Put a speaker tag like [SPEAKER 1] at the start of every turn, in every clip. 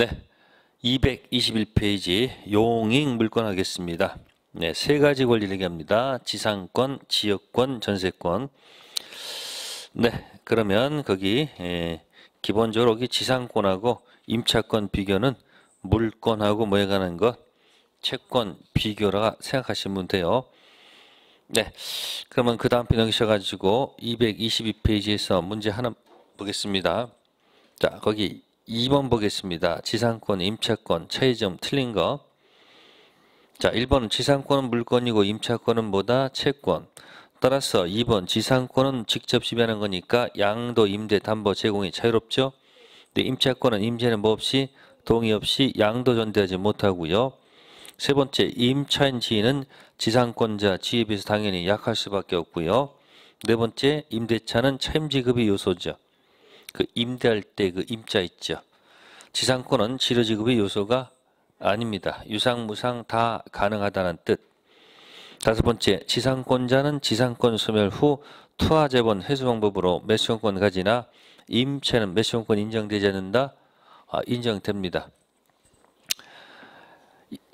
[SPEAKER 1] 네, 221페이지 용익 물권 하겠습니다. 네, 세 가지 권리를 얘기합니다. 지상권, 지역권, 전세권. 네, 그러면 거기 기본적으로 여기 지상권하고 임차권 비교는 물권하고 뭐에 관한 것, 채권 비교라 생각하시면 돼요. 네, 그러면 그 다음 편 넘기셔가지고 222페이지에서 문제 하나 보겠습니다. 자, 거기 2번 보겠습니다. 지상권, 임차권, 차이점 틀린 거. 자, 1번은 지상권은 물권이고 임차권은 뭐다? 채권. 따라서 2번 지상권은 직접 지배하는 거니까 양도, 임대, 담보, 제공이 자유롭죠. 근데 임차권은 임대는 뭐 없이 동의 없이 양도 존재하지 못하고요. 세 번째, 임차인 지위는 지상권자 지위에 비해서 당연히 약할 수밖에 없고요. 네 번째, 임대차는 차임지급의 요소죠. 그 임대할 때 그 임자 있죠. 지상권은 지료지급의 요소가 아닙니다. 유상, 무상 다 가능하다는 뜻. 다섯 번째, 지상권자는 지상권 소멸 후 투하재본 회수 방법으로 매수용권 가지나 임차는 매수용권 인정되지 않는다? 인정됩니다.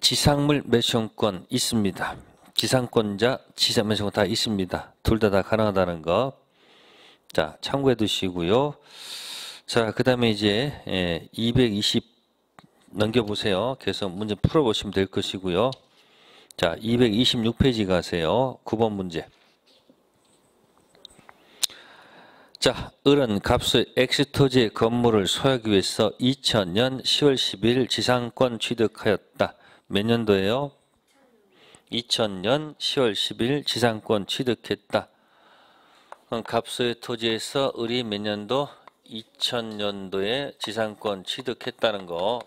[SPEAKER 1] 지상물 매수용권 있습니다. 지상권자, 지상 매수용권 다 있습니다. 둘 다 가능하다는 거. 자, 참고해 두시고요. 자, 그 다음에 이제 220 넘겨보세요. 계속 문제 풀어보시면 될 것이고요. 자, 226페이지 가세요. 9번 문제. 자, 을은 갑수의 X토지의 건물을 소유하기 위해서 2000년 10월 10일 지상권 취득하였다. 몇 년도예요? 2000년 10월 10일 지상권 취득했다. 그럼 갑수의 토지에서 을이 몇 년도? 2000년도에 지상권 취득했다는 거.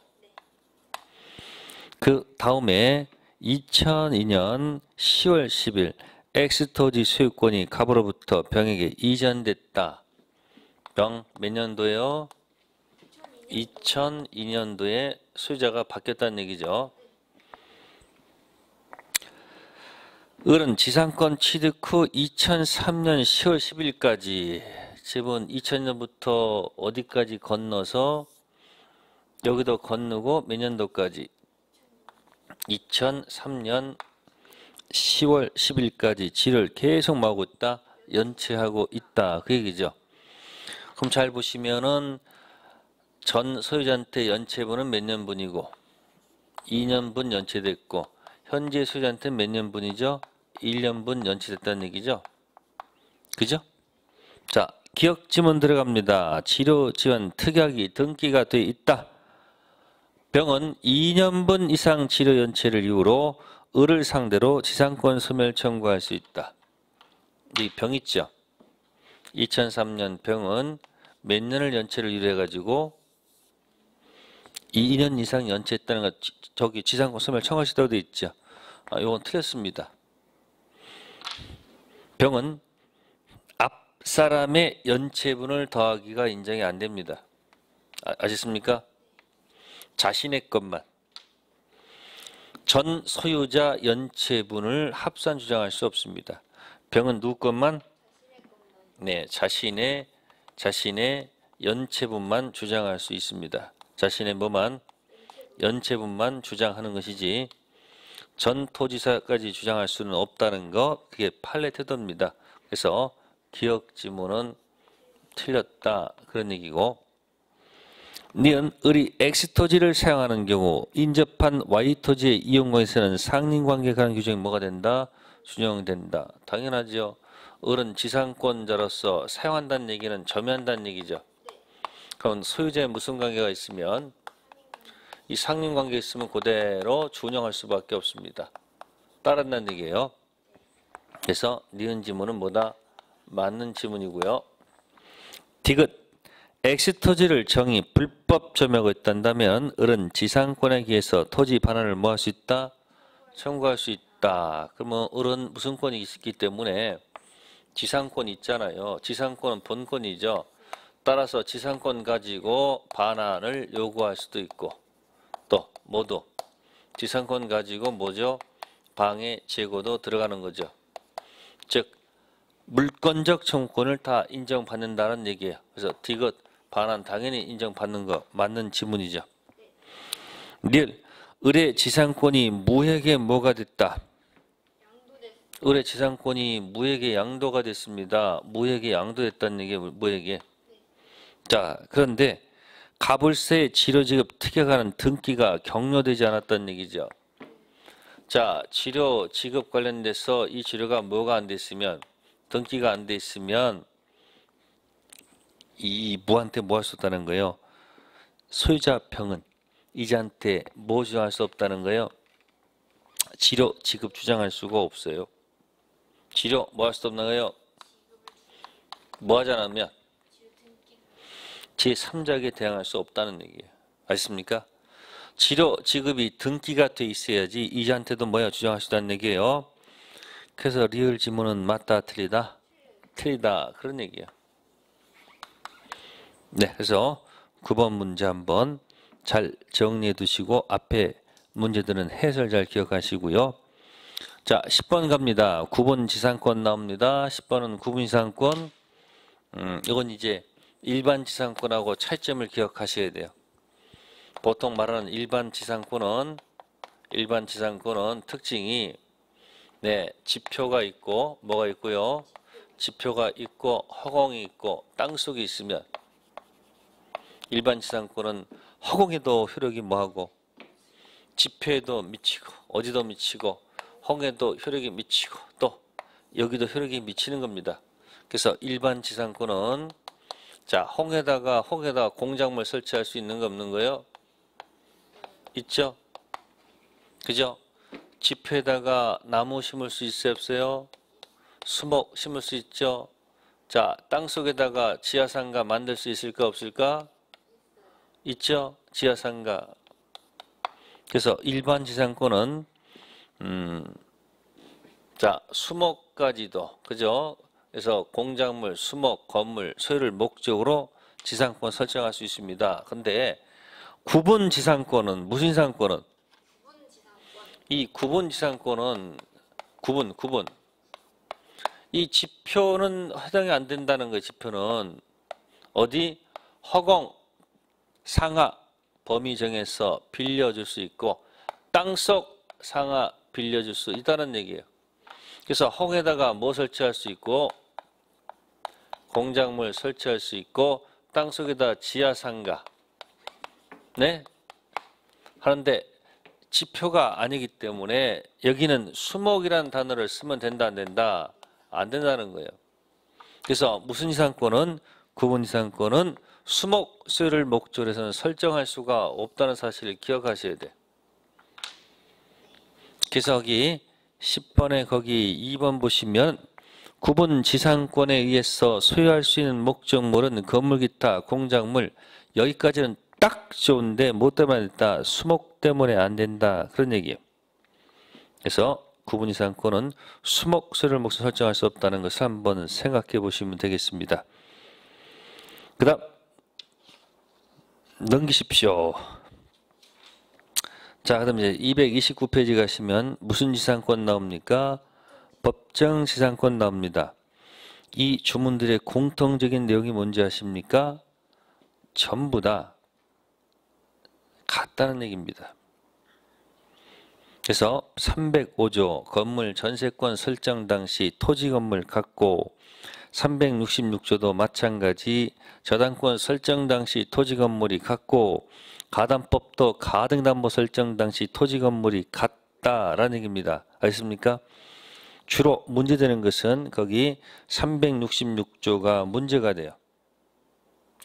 [SPEAKER 1] 그 다음에 2002년 10월 10일 X토지 소유권이 갑으로부터 병에게 이전됐다. 병 몇 년도예요? 2002년도에 소유자가 바뀌었다는 얘기죠. 을은 지상권 취득 후 2003년 10월 10일까지 집은 2000년부터 어디까지 건너서 여기도 건너고 몇 년도까지? 2003년 10월 10일까지 지를 계속 마고 있다, 연체하고 있다, 그 얘기죠. 그럼 잘 보시면은 전 소유자한테 연체분은 몇 년분이고 2년분 연체됐고 현재 소유자한테 몇 년분이죠? 1년분 연체됐다는 얘기죠. 그죠? 자, 기억 지문 들어갑니다. 치료 지원 특약이 등기가 돼 있다. 병은 2년분 이상 치료 연체를 이유로 을을 상대로 지상권 소멸 청구할 수 있다. 이 병 있죠. 2003년 병은 몇 년을 연체를 이유로 해가지고 2년 이상 연체했다는 것, 저기 지상권 소멸 청구할 수 있다고 돼 있죠. 이건 틀렸습니다. 병은 앞 사람의 연체분을 더하기가 인정이 안 됩니다. 아셨습니까? 자신의 것만. 전 소유자 연체분을 합산 주장할 수 없습니다. 병은 누구 것만? 네, 자신의 연체분만 주장할 수 있습니다. 자신의 뭐만? 연체분만 주장하는 것이지 전 토지사까지 주장할 수는 없다는 거, 그게 판례 태도입니다. 그래서 기억 지문은 틀렸다, 그런 얘기고. 니은 을이 X토지를 사용하는 경우 인접한 Y토지의 이용권에서는 상린관계에 관한 규정이 뭐가 된다? 준용된다. 당연하죠. 을은 지상권자로서 사용한다는 얘기는 점유한다는 얘기죠. 그럼 소유자에 무슨 관계가 있으면 이 상린관계에 있으면 그대로 준용할 수밖에 없습니다. 따른다는 얘기예요. 그래서 니은 지문은 뭐다? 맞는 지문이고요. 디귿 X토지를 정의 불법 점유하고 있다면 을은 지상권에 기해서 토지 반환을 뭐 할 수 있다? 청구할 수 있다. 그러면 을은 무슨 권이 있기 때문에 지상권이 있잖아요. 지상권은 본권이죠. 따라서 지상권 가지고 반환을 요구할 수도 있고 또 모두 지상권 가지고 뭐죠? 방해, 재고도 들어가는 거죠. 즉 물권적 청구권을 다 인정받는다는 얘기예요. 그래서 디귿 반환 당연히 인정받는 거 맞는 지문이죠. 리을 을의 지상권이 무에게 뭐가 됐다? 을의 지상권이 무에게 양도가 됐습니다. 무에게 양도됐다는 얘기가 무에게. 자, 그런데 가불세 지료지급 특약하는 등기가 격려되지 않았다는 얘기죠. 자, 지료 지급 관련돼서 이 지료가 뭐가 안 됐으면, 등기가 안 돼 있으면 이 무한테 뭐 할 수 없다는 거예요. 소유자 평은 이자한테 뭐 주장할 수 없다는 거예요. 지료 지급 주장할 수가 없어요. 지료 뭐 할 수 없는 거예요. 뭐 하지 않으면 제3자에게 대항할 수 없다는 얘기예요. 아십니까? 지료 지급이 등기가 돼 있어야지 이자한테도 뭐야 주장할 수 있다는 얘기예요. 그래서 리을 지문은 맞다 틀리다? 틀리다 그런 얘기예요. 네, 그래서 9번 문제 한번 잘 정리해 두시고 앞에 문제들은 해설 잘 기억하시고요. 자, 10번 갑니다. 9번 지상권 나옵니다. 10번은 구분 지상권. 이건 이제 일반 지상권하고 차이점을 기억하셔야 돼요. 보통 말하는 일반 지상권은 특징이 네, 지표가 있고 뭐가 있고요. 지표가 있고 허공이 있고 땅속이 있으면 일반 지상권은 허공에도 효력이 뭐하고 지표에도 미치고 어디도 미치고 홍에도 효력이 미치고 또 여기도 효력이 미치는 겁니다. 그래서 일반 지상권은 자 홍에다가 공작물 설치할 수 있는 거 없는 거예요? 있죠? 그죠? 지표에다가 나무 심을 수 있어요 없어요? 수목 심을 수 있죠? 자 땅속에다가 지하상가 만들 수 있을까 없을까? 있죠? 지하상가. 그래서 일반 지상권은 자 수목까지도 그죠? 그래서 공작물, 수목, 건물, 소유를 목적으로 지상권 설정할 수 있습니다. 근데 구분 지상권은 무슨 지상권은? 이 구분 지상권은 구분 이 지표는 해당이 안 된다는 거예요. 지표는 어디 허공 상하 범위 정해서 빌려줄 수 있고 땅속 상하 빌려줄 수 있다는 얘기예요. 그래서 홍에다가 뭐 설치할 수 있고 공작물 설치할 수 있고 땅속에다 지하상가 네 하는데 지표가 아니기 때문에 여기는 수목이라는 단어를 쓰면 된다 안 된다? 안 된다는 거예요. 그래서 무슨 지상권은 구분 지상권은 수목 소유를 목적으로 해서는 설정할 수가 없다는 사실을 기억하셔야 돼. 그래서 여기 10번에 거기 2번 보시면 구분 지상권에 의해서 소유할 수 있는 목적물은 건물 기타 공작물 여기까지는 딱 좋은데 뭐 때문에 안 된다? 수목 때문에 안 된다. 그런 얘기예요. 그래서 구분 지상권은 수목 소유를 목적으로 설정할 수 없다는 것을 한번 생각해 보시면 되겠습니다. 그 다음 넘기십시오. 자, 그럼 이제 229페이지 가시면 무슨 지상권 나옵니까? 법정 지상권 나옵니다. 이 주문들의 공통적인 내용이 뭔지 아십니까? 전부 다 같다는 얘기입니다. 그래서 305조 건물 전세권 설정 당시 토지 건물 같고 366조도 마찬가지 저당권 설정 당시 토지 건물이 같고 가담법도 가등담보 설정 당시 토지 건물이 같다라는 얘기입니다. 아셨습니까? 주로 문제되는 것은 거기 366조가 문제가 돼요.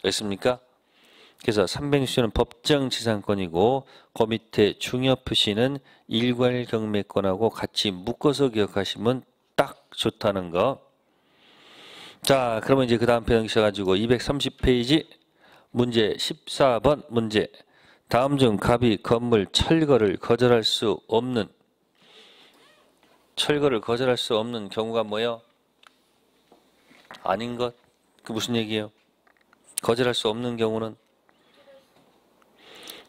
[SPEAKER 1] 아셨습니까? 그래서 360조는 법정 지상권이고 그 밑에 중요 표시는 일괄 경매권하고 같이 묶어서 기억하시면 딱 좋다는 거. 자, 그러면 이제 그 다음 편 넘기셔가지고 230페이지 문제 14번 문제. 다음 중 갑이 건물 철거를 거절할 수 없는 경우가 뭐예요? 아닌 것? 그 무슨 얘기예요? 거절할 수 없는 경우는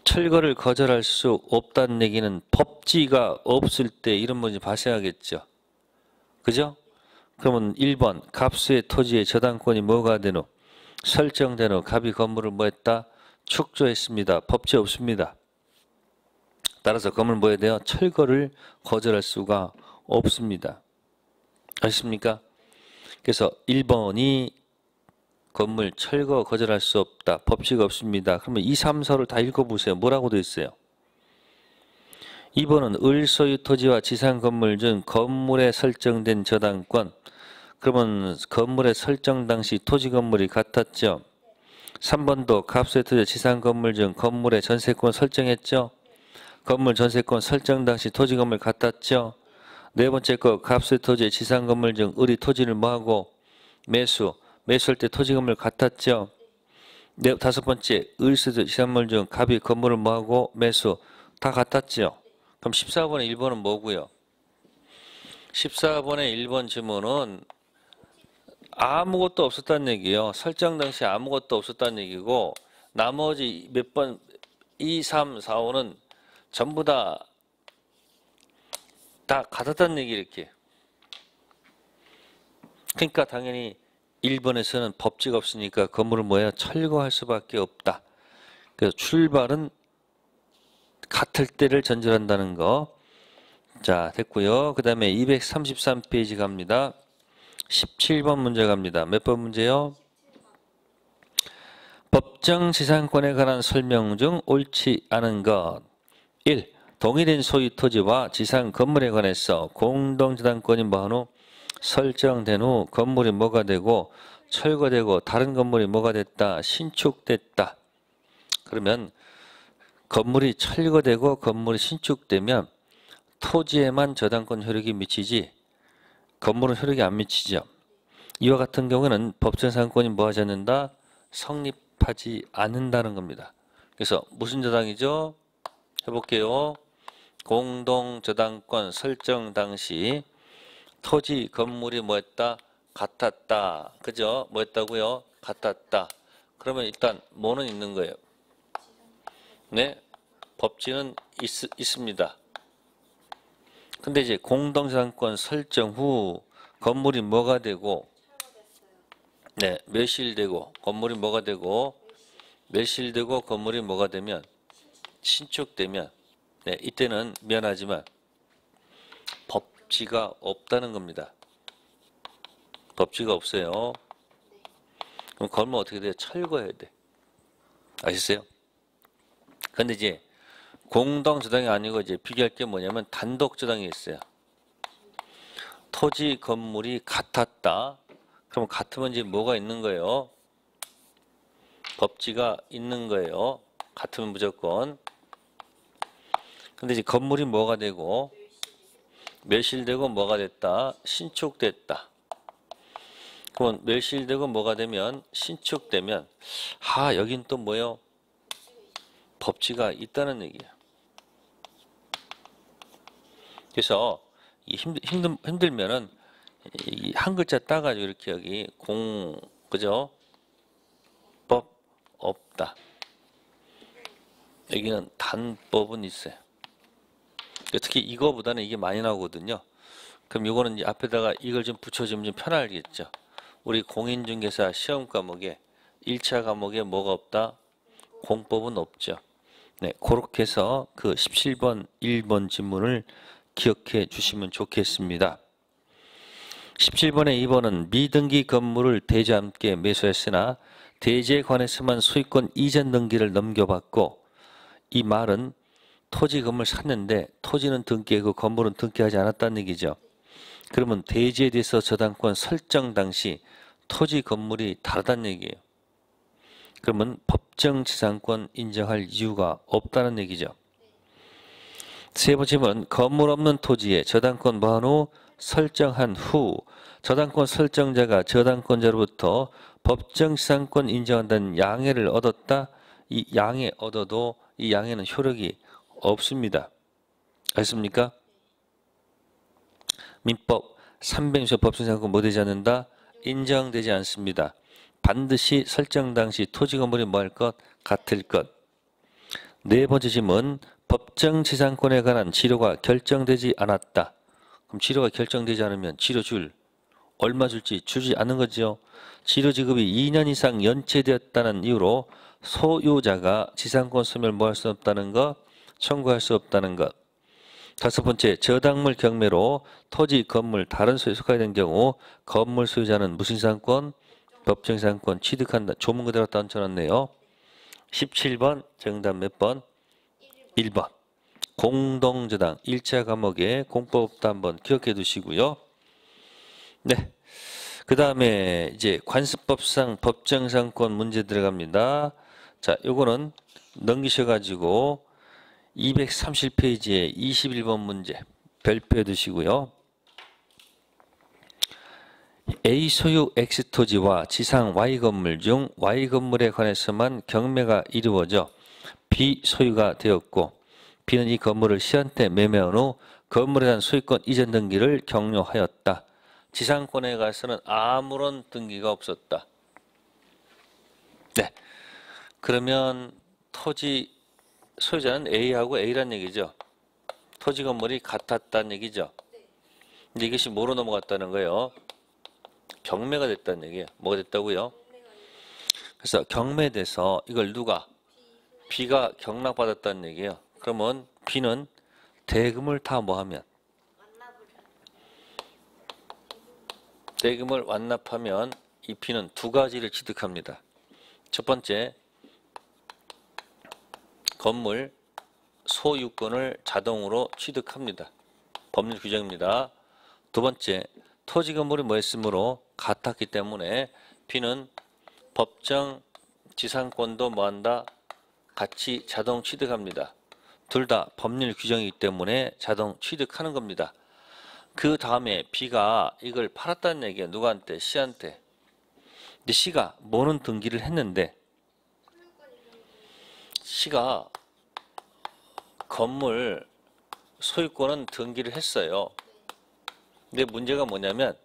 [SPEAKER 1] 철거를 거절할 수 없다는 얘기는 법지가 없을 때 이런 문제 발생하겠죠. 그죠? 그러면 1번 갑수의 토지의 저당권이 뭐가 되노? 설정된 후 갑이 건물을 뭐 했다? 축조했습니다. 법지 없습니다. 따라서 건물 뭐 해야 돼요? 철거를 거절할 수가 없습니다. 아십니까? 그래서 1번이 건물 철거 거절할 수 없다. 법칙 없습니다. 그러면 2, 3, 4를 다 읽어보세요. 뭐라고 되어 있어요? 2번은 을소유 토지와 지상 건물 중 건물에 설정된 저당권. 그러면 건물의 설정 당시 토지 건물이 같았죠. 3번도 갑소유 토지 지상 건물 중 건물의 전세권 설정했죠. 건물 전세권 설정 당시 토지 건물 같았죠. 네 번째 거 갑소유 토지 지상 건물 중 을이 토지를 뭐하고 매수할 때 토지 건물 같았죠. 다섯 번째 을소유 지상 건물 중 갑이 건물을 뭐하고 매수 다 같았죠. 그럼 14번의 1번은 뭐고요? 14번의 1번 지문은 아무것도 없었다는 얘기예요. 설정 당시 아무것도 없었다는 얘기고 나머지 몇 번 2, 3, 4, 5는 전부 다 같았다는 얘기 이렇게. 그러니까 당연히 1번에서는 법칙 없으니까 건물을 뭐예요? 철거할 수밖에 없다. 그래서 출발은 같을 때를 전제한다는 거. 자, 됐고요. 그 다음에 233페이지 갑니다. 17번 문제 갑니다. 몇 번 문제요? 법정 지상권에 관한 설명 중 옳지 않은 것. 1. 동일인 소유 토지와 지상 건물에 관해서 공동저당권이 뭐한 후 설정된 후 건물이 뭐가 되고 철거되고 다른 건물이 뭐가 됐다? 신축됐다. 그러면 건물이 철거되고 건물이 신축되면 토지에만 저당권 효력이 미치지 건물은 효력이 안 미치죠. 이와 같은 경우는 법정상권이 뭐 하지 않는다? 성립하지 않는다는 겁니다. 그래서 무슨 저당이죠? 해볼게요. 공동저당권 설정 당시 토지 건물이 뭐했다? 같았다. 그죠? 뭐했다고요? 같았다. 그러면 일단 뭐는 있는 거예요? 네, 법칙은 있습니다. 근데 이제 공동저당권 설정 후 건물이 뭐가 되고 네, 매실되고 건물이 뭐가 되고 매실되고 건물이 뭐가 되면 신축되면 네, 이때는 미안하지만 법지가 없다는 겁니다. 법지가 없어요. 그럼 건물 어떻게 돼요? 철거해야 돼. 아시겠어요? 근데 이제 공동저당이 아니고 이제 비교할 게 뭐냐면 단독저당이 있어요. 토지 건물이 같았다. 그럼 같으면 이제 뭐가 있는 거예요? 법지가 있는 거예요. 같으면 무조건. 근데 이제 건물이 뭐가 되고 매실되고 뭐가 됐다? 신축됐다. 그러면 매실되고 뭐가 되면 신축되면 여긴 또 뭐예요? 법지가 있다는 얘기예요. 그래서 힘들면은 이 한 글자 따가지고 이렇게 여기 그죠? 법 없다. 여기는 단법은 있어요. 특히 이거보다는 이게 많이 나오거든요. 그럼 이거는 이제 앞에다가 이걸 좀 붙여주면 좀 편하겠죠. 우리 공인중개사 시험 과목에 1차 과목에 뭐가 없다? 공법은 없죠. 네, 그렇게 해서 그 17번 1번 지문을 기억해 주시면 좋겠습니다. 17번의 2번은 미등기 건물을 대지와 함께 매수했으나 대지에 관해서만 소유권 이전 등기를 넘겨받고 이 말은 토지 건물 샀는데 토지는 등기하고 건물은 등기하지 않았다는 얘기죠. 그러면 대지에 대해서 저당권 설정 당시 토지 건물이 다르다는 얘기예요. 그러면 법정 지상권 인정할 이유가 없다는 얘기죠. 세 번째는 건물 없는 토지에 저당권 뭐한 후 설정한 후 저당권 설정자가 저당권자로부터 법정 지상권 인정한다는 양해를 얻었다. 이 양해 얻어도 이 양해는 효력이 없습니다. 아십니까? 민법 300조 법정 지상권 뭐 되지 않는다? 인정되지 않습니다. 반드시 설정 당시 토지 건물이 뭐 할 것? 같을 것. 네 번째 질문. 법정 지상권에 관한 치료가 결정되지 않았다. 그럼 치료가 결정되지 않으면 치료 얼마 줄지 주지 않는 거죠. 치료 지급이 2년 이상 연체되었다는 이유로 소유자가 지상권 소멸 뭐 할 수 없다는 거? 청구할 수 없다는 것. 다섯 번째, 저당물 경매로 토지, 건물, 다른 소유에 속하게 된 경우 건물 소유자는 무슨 지상권? 법정 지상권 취득한다. 조문 그대로 따 얹혀놨네요. 17번 정답 몇 번? 1번. 공동저당 1차 과목에 공법도 한번 기억해 두시고요. 네. 그 다음에 이제 관습법상 법정상권 문제 들어갑니다. 자, 요거는 넘기셔가지고 230페이지에 21번 문제 별표해 두시고요. A 소유 X 토지와 지상 Y 건물 중 Y 건물에 관해서만 경매가 이루어져 B 소유가 되었고 B는 이 건물을 C한테 매매한 후 건물에 대한 소유권 이전 등기를 격려하였다. 지상권에 관해서는 아무런 등기가 없었다. 네. 그러면 토지 소유자는 A하고 A란 얘기죠. 토지 건물이 같았다는 얘기죠. 근데 이것이 뭐로 넘어갔다는 거예요? 경매가 됐다는 얘기예요. 뭐가 됐다고요? 그래서 경매돼서 이걸 누가? B가 경락받았다는 얘기예요. 그러면 B는 대금을 다 뭐하면? 대금을 완납하면 이 B는 두 가지를 취득합니다. 첫 번째, 건물 소유권을 자동으로 취득합니다. 법률 규정입니다. 두 번째, 토지 건물이 뭐 했으므로 같았기 때문에 B는 법정 지상권도 뭐한다? 같이 자동 취득합니다. 둘 다 법률 규정이기 때문에 자동 취득하는 겁니다. 그 다음에 B가 이걸 팔았다는 얘기야. 누구한테? C한테. 근데 C가 뭐는 등기를 했는데 C가 건물 소유권은 등기를 했어요. 근데 문제가 뭐냐면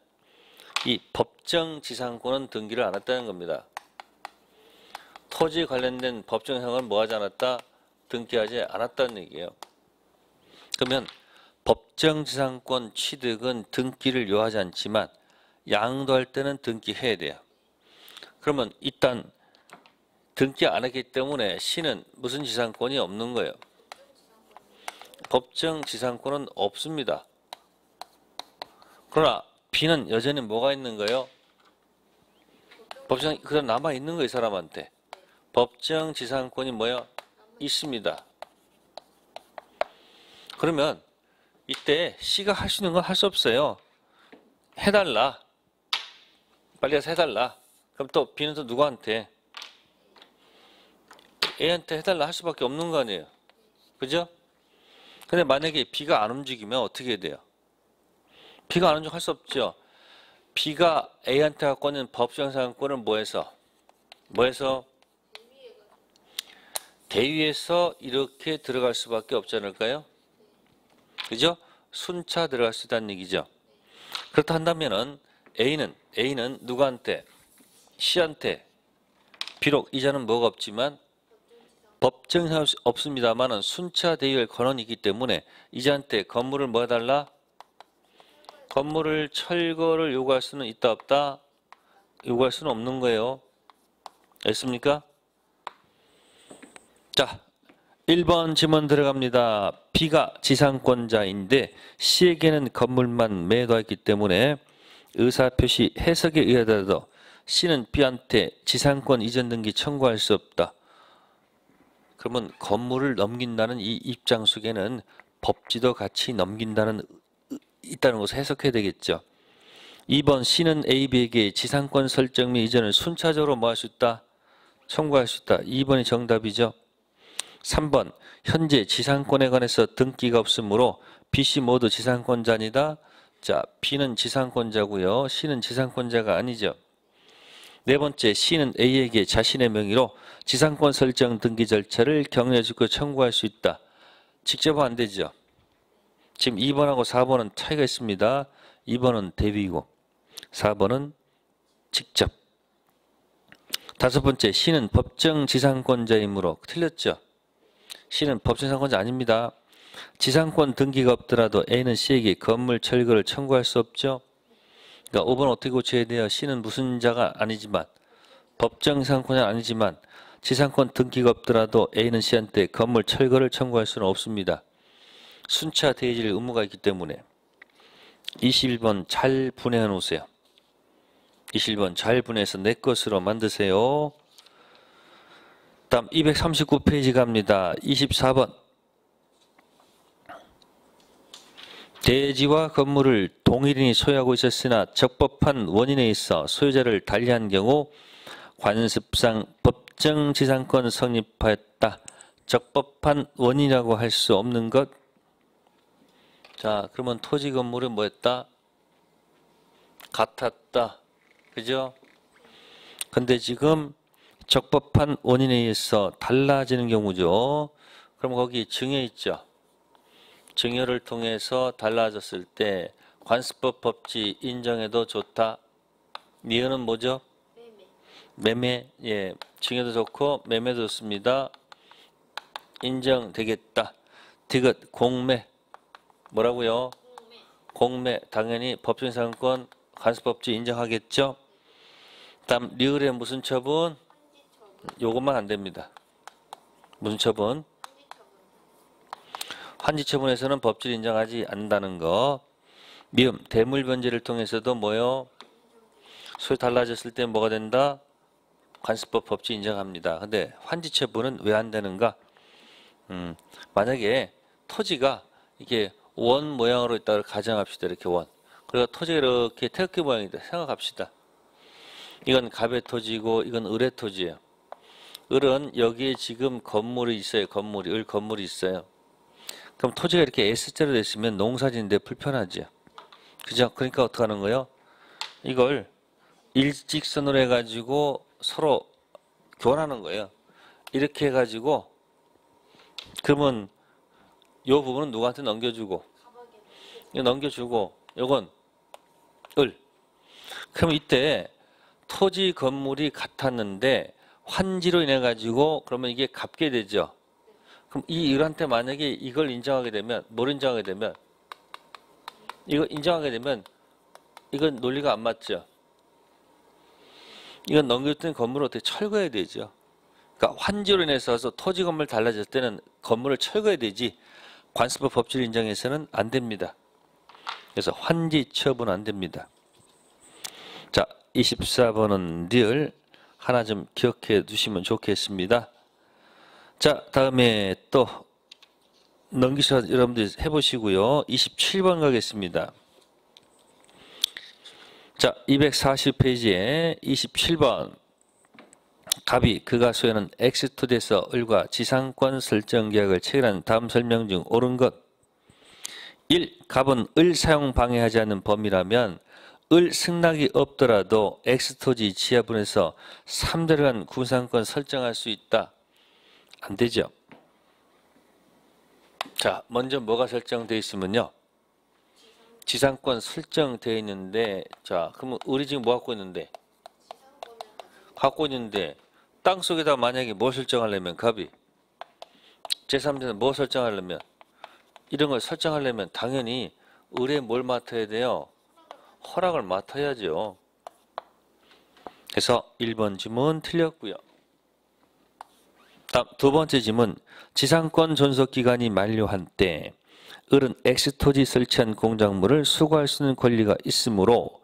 [SPEAKER 1] 이 법정 지상권은 등기를 안 했다는 겁니다. 토지 관련된 법정 지상권은 뭐 하지 않았다? 등기하지 않았다는 얘기예요. 그러면 법정 지상권 취득은 등기를 요하지 않지만 양도할 때는 등기해야 돼요. 그러면 일단 등기 안 했기 때문에 C는 무슨 지상권이 없는 거예요? 법정 지상권은 없습니다. 그러나 B는 여전히 뭐가 있는 거예요? 법정 그대로 남아 있는 거예요. 이 사람한테. 법정 지상권이 뭐예요? 있습니다. 그러면 이때 C가 할 수 있는 건 할 수 없어요. 해달라. 빨리 가서 해달라. 그럼 또 B는 또 누구한테? A한테 해달라 할 수밖에 없는 거 아니에요. 그죠? 근데 만약에 B가 안 움직이면 어떻게 돼요? B가 안 움직이면 할 수 없죠. B가 A한테 갖고 있는 법정상권을 뭐해서? 대위에서 이렇게 들어갈 수밖에 없지 않을까요? 그죠? 순차 들어갈 수 있다는 얘기죠. 그렇다 한다면은 A는 누구한테? C한테. 비록 이자는 뭐가 없지만 법정상 없습니다만은 순차 대위할 권한이 있기 때문에 이자한테 건물을 뭐 해달라? 건물을 철거를 요구할 수는 있다 없다? 요구할 수는 없는 거예요. 알겠습니까? 자, 1번 지문 들어갑니다. B가 지상권자인데 C에게는 건물만 매도했기 때문에 의사표시 해석에 의하더라도 C는 B한테 지상권 이전 등기 청구할 수 없다. 그러면 건물을 넘긴다는 이 입장 속에는 법지도 같이 넘긴다는 있다는 것을 해석해야 되겠죠. 2번 C는 A, B에게 지상권 설정 및 이전을 순차적으로 뭐 할 수 있다? 청구할 수 있다. 2번이 정답이죠. 3번 현재 지상권에 관해서 등기가 없으므로 B, C 모두 지상권자니다. 자, B는 지상권자고요. C는 지상권자가 아니죠. 네 번째, C는 A에게 자신의 명의로 지상권 설정 등기 절차를 격려해주고 청구할 수 있다. 직접 안 되죠. 지금 2번하고 4번은 차이가 있습니다. 2번은 대위고 4번은 직접. 다섯 번째, C는 법정 지상권자이므로 틀렸죠. C는 법정 지상권자 아닙니다. 지상권 등기가 없더라도 A는 C에게 건물 철거를 청구할 수 없죠. 그러니까 5번 어떻게 고쳐야 돼요? C는 무슨 자가 아니지만 법정 지상권자는 아니지만 지상권 등기가 없더라도 A는 C한테 건물 철거를 청구할 수는 없습니다. 순차 대질 의무가 있기 때문에. 21번 잘 분해해 놓으세요. 21번 잘 분해해서 내 것으로 만드세요. 다음 239페이지 갑니다. 24번 대지와 건물을 동일인이 소유하고 있었으나 적법한 원인에 있어 소유자를 달리한 경우 관습상 법정 지상권 성립하였다. 적법한 원인이라고 할 수 없는 것. 자, 그러면 토지 건물은 뭐였다? 같았다. 그죠? 근데 지금 적법한 원인에 의해서 달라지는 경우죠. 그럼 거기 증여 있죠. 증여를 통해서 달라졌을 때 관습법 법치 인정해도 좋다. 니은은 뭐죠? 매매. 예, 증여도 좋고 매매도 좋습니다. 인정되겠다. 디귿 공매. 뭐라고요? 공매. 당연히 법정상권 관습법치 인정하겠죠. 다음 리을의 무슨 처분? 요것만 안 됩니다. 무슨 처분? 환지 처분에서는 법질 인정하지 않는다는 거. 미음 대물 변제를 통해서도 뭐요? 소유 달라졌을 때 뭐가 된다? 관습법 법치 인정합니다. 근데 환지 처분은 왜 안 되는가? 만약에 토지가 이게 원 모양으로 있다고 가정합시다. 이렇게 원. 그리고 토지가 이렇게 태극기 모양이다 생각합시다. 이건 갑의 토지고 이건 을의 토지예요. 을은 여기에 지금 건물이 있어요. 을 건물이 있어요. 그럼 토지가 이렇게 S자로 됐으면 농사짓는데 불편하죠. 그죠? 그러니까 어떻게 하는 거예요? 이걸 일직선으로 해가지고 서로 교환하는 거예요. 이렇게 해가지고 그러면 요 부분은 누구한테 넘겨주고 이거 넘겨주고 요건 을. 그럼 이때 토지 건물이 같았는데 환지로 인해 가지고 그러면 이게 갚게 되죠. 그럼 이 을한테 만약에 이걸 인정하게 되면 뭘 인정하게 되면 이거 인정하게 되면 이건 논리가 안 맞죠. 이건 넘겨줬던 건물을 어떻게 철거해야 되죠. 그러니까 환지로 인해서 토지 건물 달라졌을 때는 건물을 철거해야 되지 관습법 법질 인정해서는 안 됩니다. 그래서 환지 처분 안 됩니다. 자, 24번은 리을 하나 좀 기억해 두시면 좋겠습니다. 자, 다음에 또 넘기셔서 여러분들 해보시고요. 27번 가겠습니다. 자, 240페이지에 27번 갑이 그가 소유하는 X토지에서 을과 지상권 설정 계약을 체결한 다음 설명 중 옳은 것. 1. 갑은 을 사용 방해하지 않는 범위라면 을 승낙이 없더라도 X토지 지하분에서 3달간 구상권 설정할 수 있다. 안 되죠. 자, 먼저 뭐가 설정되어 있으면요. 지상권 설정되어 있는데, 자, 그러면 을이 지금 뭐 갖고 있는데? 갖고 있는데, 땅 속에다 만약에 뭐 설정하려면, 갑이 제3자는 뭐 설정하려면, 이런 걸 설정하려면 당연히 을에 뭘 맡아야 돼요? 허락을 맡아야죠. 그래서 1번 지문 틀렸고요. 다음 두 번째 지문. 지상권 존속 기간이 만료한 때 을은 X토지 설치한 공작물을 수거할 수 있는 권리가 있으므로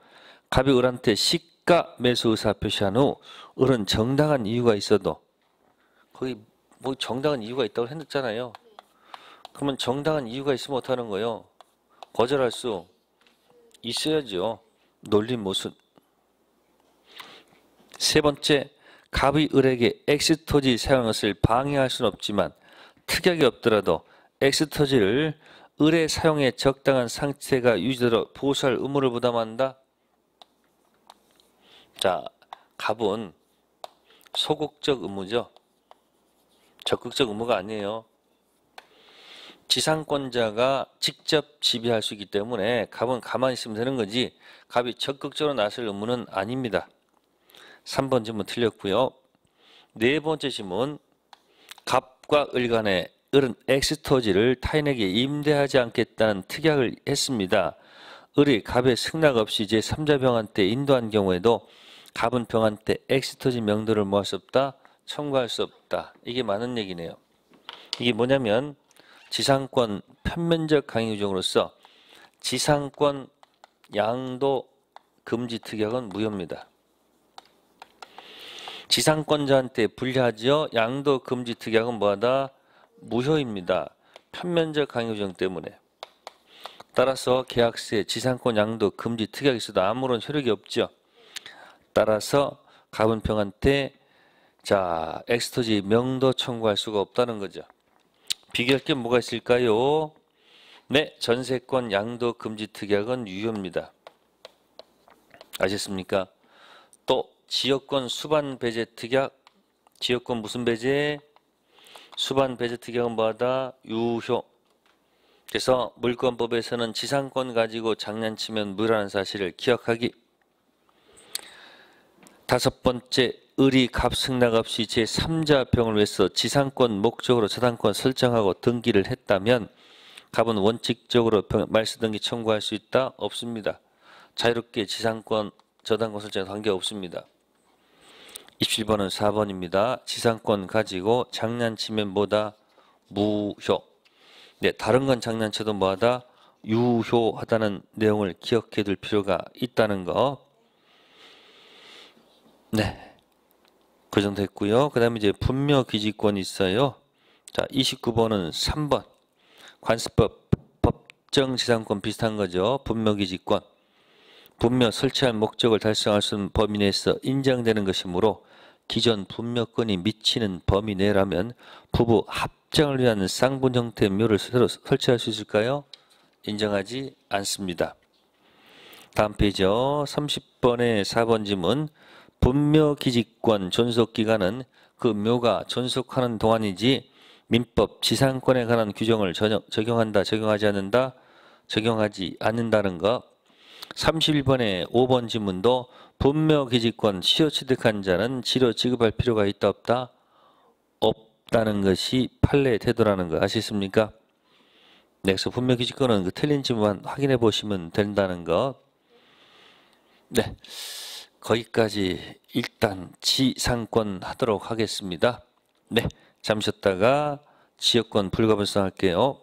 [SPEAKER 1] 갑이 을한테 시가 매수 의사 표시한 후 을은 정당한 이유가 있어도 거기 뭐 정당한 이유가 있다고 했잖아요. 그러면 정당한 이유가 있으면 어떡하는 거예요? 거절할 수 있어야죠. 논리 모순. 세 번째, 갑이 을에게 X토지 사용 것을 방해할 수는 없지만 특약이 없더라도 X토지를 을의 사용에 적당한 상태가 유지되도록 보수할 의무를 부담한다. 자, 갑은 소극적 의무죠. 적극적 의무가 아니에요. 지상권자가 직접 지배할 수 있기 때문에 갑은 가만히 있으면 되는 거지 갑이 적극적으로 나설 의무는 아닙니다. 3번 질문 틀렸고요. 네 번째 질문. 갑과 을 간에 을은 X토지를 타인에게 임대하지 않겠다는 특약을 했습니다. 을이 갑의 승낙 없이 제3자 병한테 인도한 경우에도 갑은 병한테 X토지 명도를 모을 수 없다. 청구할 수 없다. 이게 맞는 얘기네요. 이게 뭐냐면 지상권 편면적 강요 규정으로서 지상권 양도 금지 특약은 무효입니다. 지상권자한테 불리하죠. 양도 금지 특약은 뭐하다? 무효입니다. 편면적 강요 규정 때문에. 따라서 계약서에 지상권 양도 금지 특약이 있어도 아무런 효력이 없죠. 따라서 가분평한테 자 엑스토지 명도 청구할 수가 없다는 거죠. 비교할 게 뭐가 있을까요? 네, 전세권 양도 금지 특약은 유효입니다. 아셨습니까? 또 지역권 수반 배제 특약, 지역권 무슨 배제? 수반 배제 특약은 뭐하다? 유효. 그래서 물권법에서는 지상권 가지고 장난치면 무효라는 사실을 기억하기. 다섯 번째, 의리 갑승낙 없이 제3자 병을 위해서 지상권 목적으로 저당권 설정하고 등기를 했다면 갑은 원칙적으로 말소 등기 청구할 수 있다? 없습니다. 자유롭게 지상권 저당권 설정에 관계없습니다. 27번은 4번입니다. 지상권 가지고 장난치면 뭐다? 무효. 네, 다른 건 장난쳐도 뭐하다? 유효하다는 내용을 기억해 둘 필요가 있다는 거. 네, 그 정도 했고요. 그 다음에 이제 분묘기지권이 있어요. 자, 29번은 3번. 관습법, 법정지상권 비슷한 거죠. 분묘기지권. 분묘 설치할 목적을 달성할 수 있는 범위 내에서 인정되는 것이므로 기존 분묘권이 미치는 범위 내라면 부부 합장을 위한 쌍분 형태의 묘를 새로 설치할 수 있을까요? 인정하지 않습니다. 다음 페이지요. 30번의 4번 지문. 분묘기지권 존속기간은 그 묘가 존속하는 동안이지 민법 지상권에 관한 규정을 적용한다, 적용하지 않는다, 적용하지 않는다는 것. 31번의 5번 지문도 분묘기지권 시효 취득한 자는 치료 지급할 필요가 있다 없다? 없다는 것이 판례의 태도라는 거 아시겠습니까? 네, 그래서 분묘기지권은 그 틀린 지문만 확인해 보시면 된다는 것. 네, 거기까지 일단 지상권 하도록 하겠습니다. 네, 잠시 쉬었다가 지역권 불가분성 할게요.